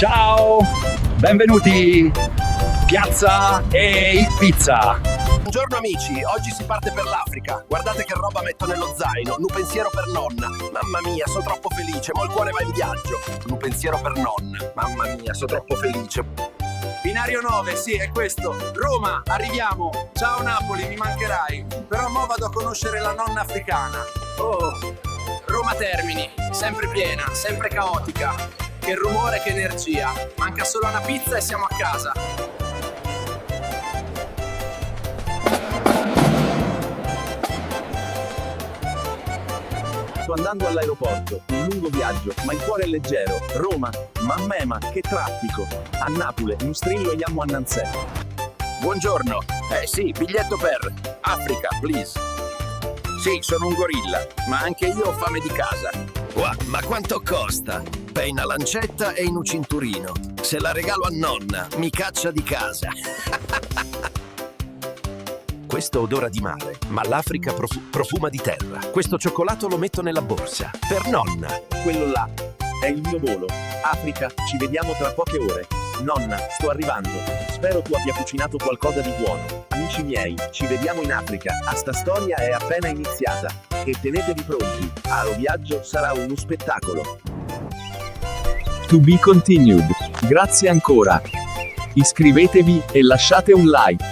Ciao, benvenuti Piazza e Pizza. Buongiorno amici, oggi si parte per l'Africa. Guardate che roba metto nello zaino. Un pensiero per nonna. Mamma mia, sono troppo felice. Mo' il cuore va in viaggio. Un pensiero per nonna. Mamma mia, sono troppo felice. Binario 9, sì, è questo. Roma, arriviamo. Ciao Napoli, mi mancherai. Però mo vado a conoscere la nonna africana. Oh, Roma Termini, sempre piena, sempre caotica. Che rumore, che energia. Manca solo una pizza e siamo a casa. Sto andando all'aeroporto, un lungo viaggio, ma il cuore è leggero. Roma, mamma, che traffico. A Napoli, un strillo iamo a Nanzè. Buongiorno. Sì, biglietto per Africa, please. Sì, sono un gorilla, ma anche io ho fame di casa. Ma quanto costa? Pei una lancetta e in un cinturino. Se la regalo a nonna, mi caccia di casa. Questo odora di mare, ma l'Africa profuma di terra. Questo cioccolato lo metto nella borsa. Per nonna. Quello là è il mio volo. Africa, ci vediamo tra poche ore. Nonna, sto arrivando. Spero tu abbia cucinato qualcosa di buono. Amici miei, ci vediamo in Africa. A sta storia è appena iniziata. E tenetevi pronti. Aro viaggio sarà uno spettacolo. To be continued. Grazie ancora. Iscrivetevi e lasciate un like.